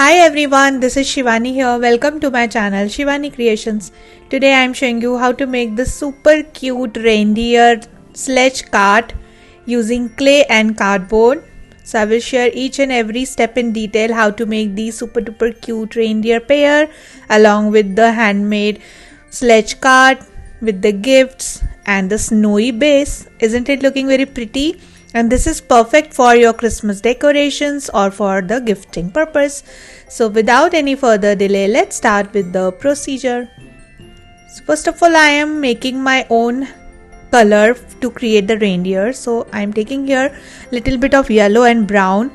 Hi everyone, this is Shivani here. Welcome to my channel Shivani Creations. Today I am showing you how to make this super cute reindeer sledge cart using clay and cardboard. So I will share each and every step in detail how to make these super duper cute reindeer pair along with the handmade sledge cart with the gifts and the snowy base. Isn't it looking very pretty? And this is perfect for your Christmas decorations or for the gifting purpose. So without any further delay, let's start with the procedure. So first of all, I am making my own color to create the reindeer. So I am taking here little bit of yellow and brown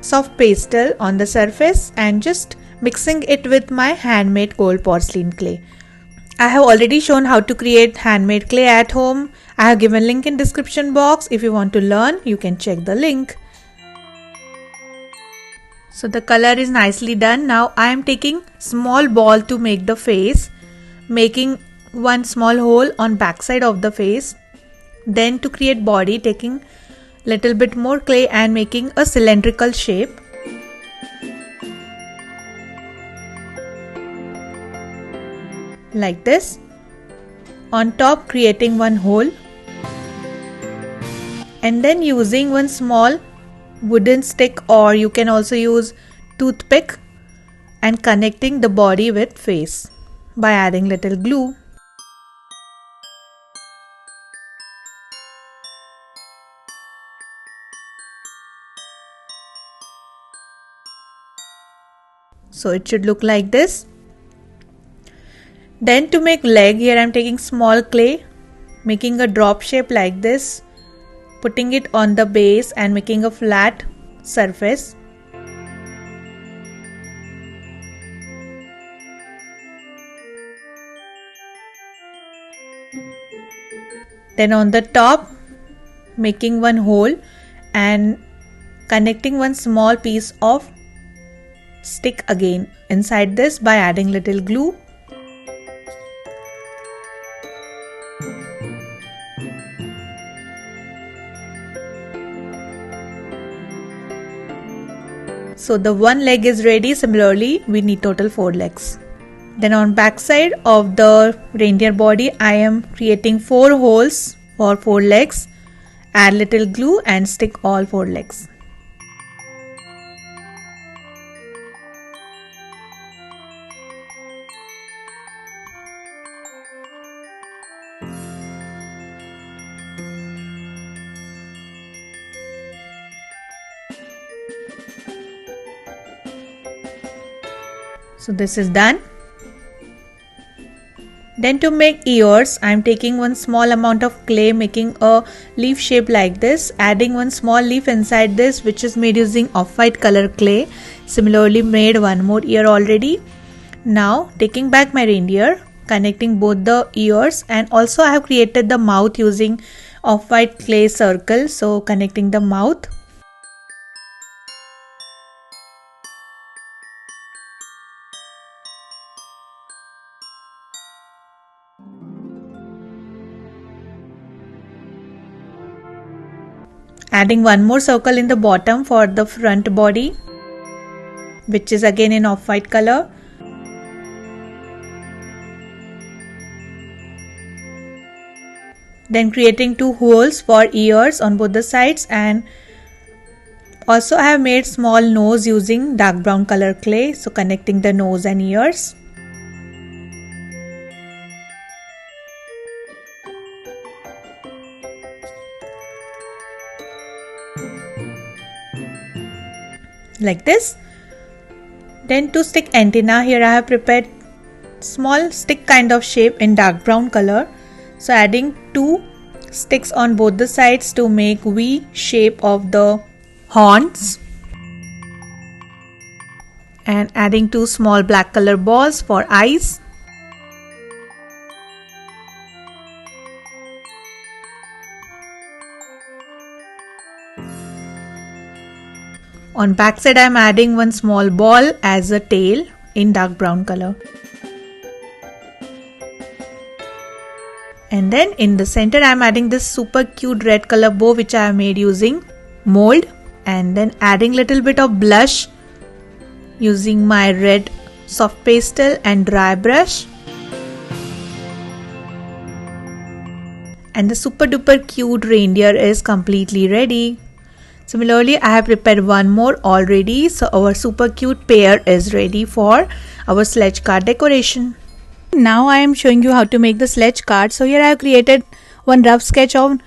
soft pastel on the surface and just mixing it with my handmade gold porcelain clay. I have already shown how to create handmade clay at home. I have given link in description box. If you want to learn, you can check the link. So the color is nicely done. Now I am taking small ball to make the face, making one small hole on backside of the face. Then to create body, taking little bit more clay and making a cylindrical shape. Like this. On top, creating one hole and then using one small wooden stick, or you can also use toothpick, and connecting the body with face by adding little glue. So it should look like this. Then to make leg, here I am taking small clay, making a drop shape like this, putting it on the base and making a flat surface. Then on the top, making one hole and connecting one small piece of stick again inside this by adding little glue. So the one leg is ready. Similarly, we need total 4 legs. Then on back side of the reindeer body, I am creating 4 holes for 4 legs. Add little glue and stick all 4 legs. So this is done. Then to make ears, I am taking one small amount of clay, making a leaf shape like this, adding one small leaf inside this, which is made using off-white color clay. Similarly made one more ear already. Now taking back my reindeer, connecting both the ears, and also I have created the mouth using off-white clay circle. So connecting the mouth. Adding one more circle in the bottom for the front body, which is again in off-white color. Then creating 2 holes for ears on both the sides, and also I have made small nose using dark brown color clay. So connecting the nose and ears. Like this. Then to stick antenna, here I have prepared small stick kind of shape in dark brown color. So adding 2 sticks on both the sides to make V shape of the horns, and adding 2 small black color balls for eyes. On back side, I am adding one small ball as a tail in dark brown color. And then in the center I am adding this super cute red color bow which I have made using mold, and then adding little bit of blush using my red soft pastel and dry brush. And the super duper cute reindeer is completely ready. Similarly, I have prepared one more already, so our super cute pair is ready for our sledge cart decoration. Now I am showing you how to make the sledge cart. So here I have created one rough sketch of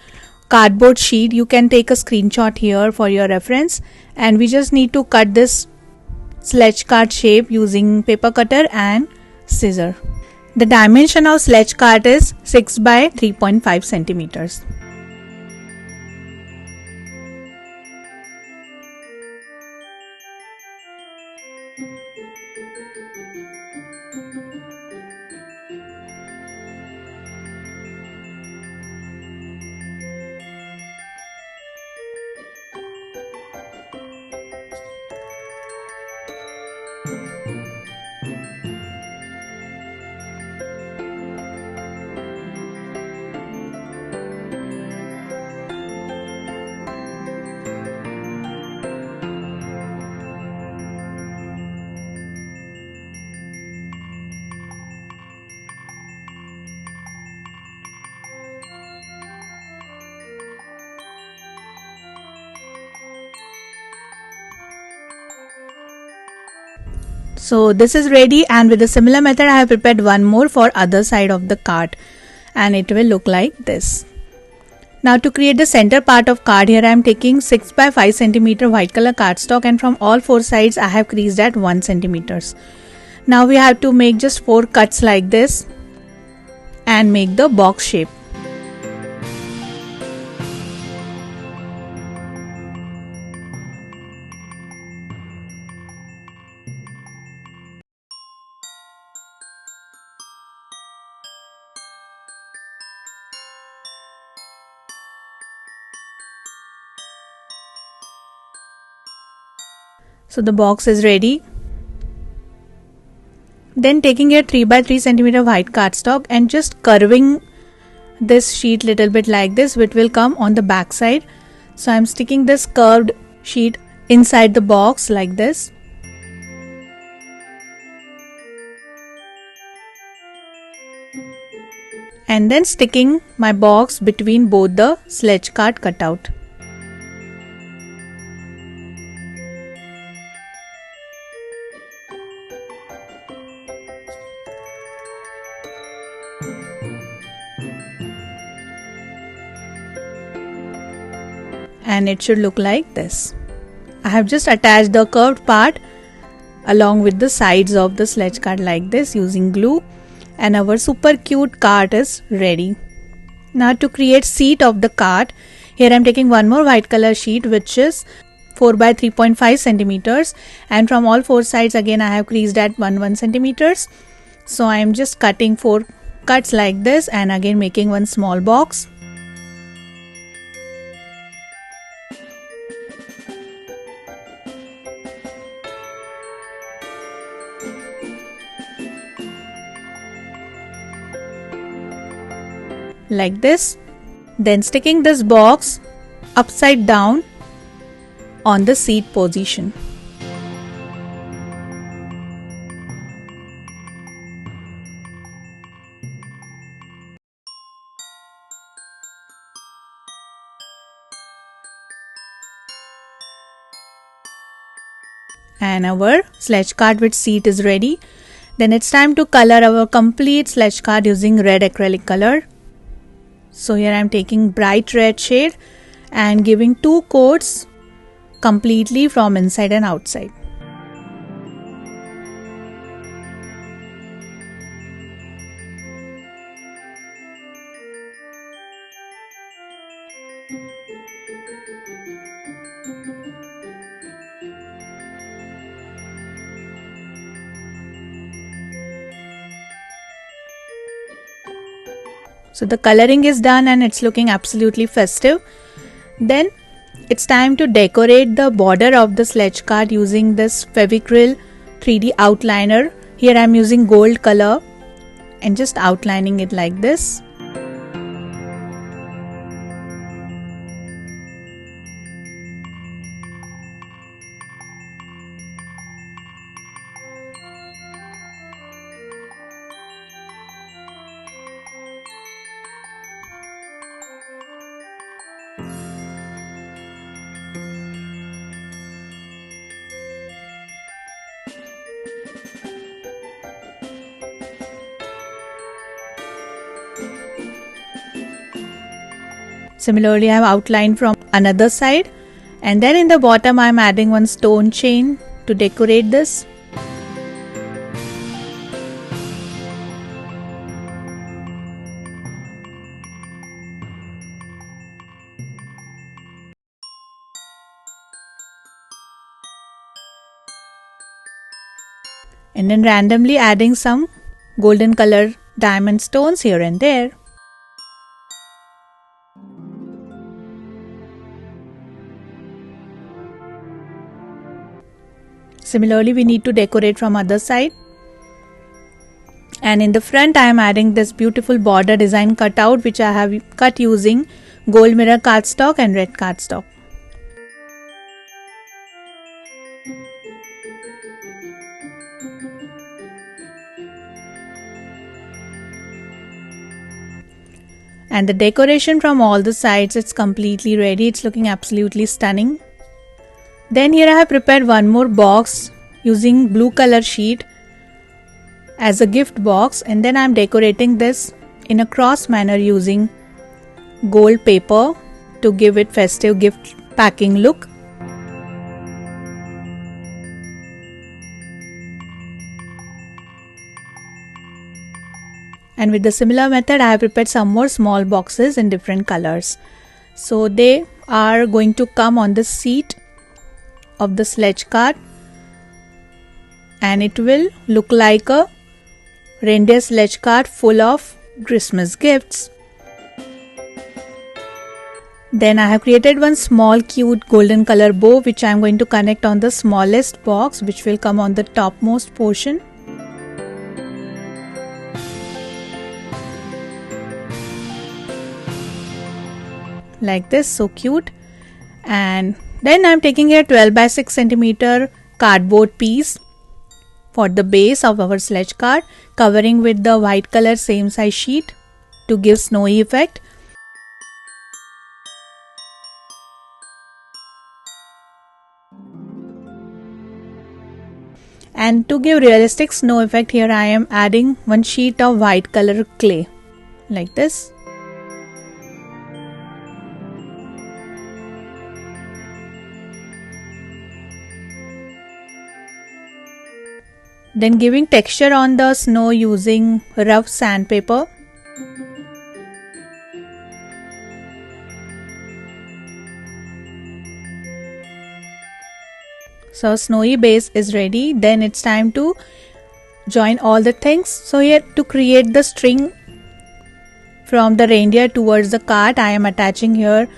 cardboard sheet. You can take a screenshot here for your reference, and we just need to cut this sledge cart shape using paper cutter and scissor. The dimension of sledge cart is 6 by 3.5 centimeters. So this is ready, and with a similar method I have prepared one more for other side of the cart, and it will look like this. Now to create the center part of card, here I am taking 6 by 5 centimeter white color cardstock, and from all four sides I have creased at 1 centimeters. Now we have to make just 4 cuts like this and make the box shape. So the box is ready. Then taking a 3 by 3 centimeter white cardstock and just curving this sheet little bit like this, which will come on the back side. So I am sticking this curved sheet inside the box like this. And then sticking my box between both the sledge cart cutout. And it should look like this. I have just attached the curved part along with the sides of the sledge cart like this using glue, and our super cute cart is ready. Now to create seat of the cart, here I am taking one more white color sheet which is 4 by 3.5 centimeters, and from all four sides again I have creased at 1 centimeters. So I am just cutting 4 cuts like this and again making one small box. Like this, then sticking this box upside down on the seat position. And our sledge cart with seat is ready. Then it's time to color our complete sledge cart using red acrylic color. So here I am taking bright red shade and giving 2 coats completely from inside and outside. So the coloring is done and it's looking absolutely festive. Then it's time to decorate the border of the sledge cart using this Fevicryl 3D outliner. Here I am using gold color and just outlining it like this. Similarly, I have outlined from another side, and then in the bottom I am adding one stone chain to decorate this. And then randomly adding some golden color diamond stones here and there. Similarly, we need to decorate from other side. And in the front I am adding this beautiful border design cutout which I have cut using gold mirror cardstock and red cardstock. And the decoration from all the sides, it's completely ready. It's looking absolutely stunning. Then here I have prepared one more box using blue color sheet as a gift box, and then I am decorating this in a cross manner using gold paper to give it festive gift packing look. And with the similar method I have prepared some more small boxes in different colors. So they are going to come on the seat of the sledge cart, and it will look like a reindeer sledge cart full of Christmas gifts. Then I have created one small cute golden color bow which I am going to connect on the smallest box, which will come on the topmost portion. Like this, so cute. And then I am taking a 12 by 6 centimeter cardboard piece for the base of our sledge cart, covering with the white color same size sheet to give snowy effect. And to give realistic snow effect, here I am adding one sheet of white color clay like this. Then giving texture on the snow using rough sandpaper. So snowy base is ready. Then it's time to join all the things. So here to create the string from the reindeer towards the cart, I am attaching here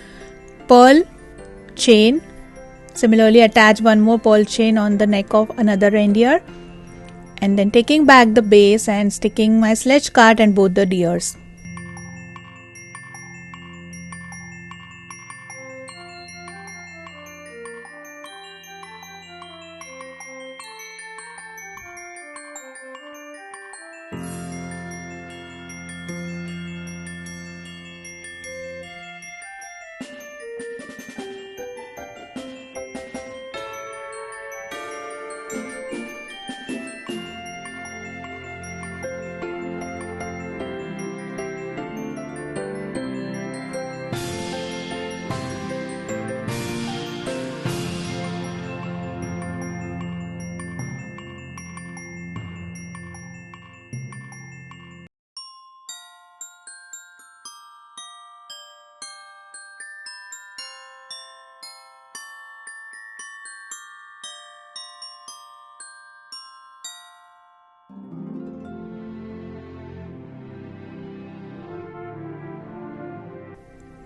pearl chain. Similarly, attach one more pearl chain on the neck of another reindeer. And then taking back the base and sticking my sledge cart and both the deers.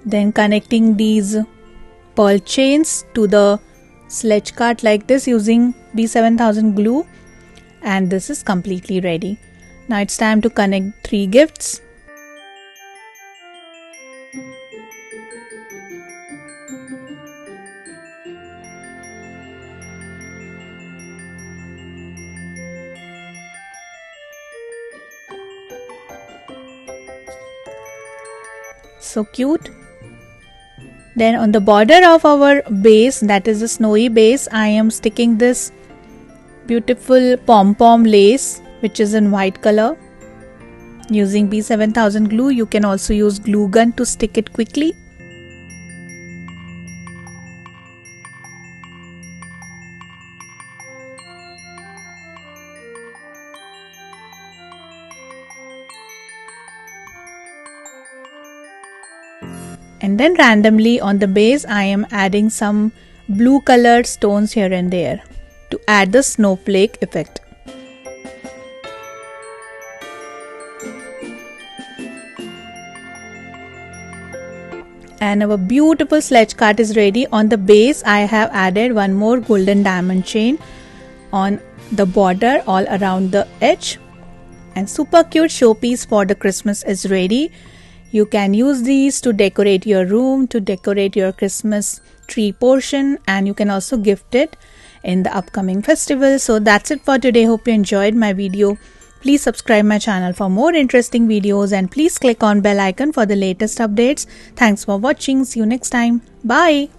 Then connecting these pearl chains to the sledge cart like this using B7000 glue, and this is completely ready. Now it's time to connect 3 gifts. So cute. Then on the border of our base, that is the snowy base, I am sticking this beautiful pom-pom lace which is in white color. Using B7000 glue, you can also use glue gun to stick it quickly. And then randomly on the base, I am adding some blue colored stones here and there to add the snowflake effect. And our beautiful sledge cart is ready. On the base, I have added one more golden diamond chain on the border all around the edge. And super cute showpiece for the Christmas is ready. You can use these to decorate your room, to decorate your Christmas tree portion, and you can also gift it in the upcoming festival. So that's it for today. Hope you enjoyed my video. Please subscribe my channel for more interesting videos and please click on bell icon for the latest updates. Thanks for watching. See you next time. Bye.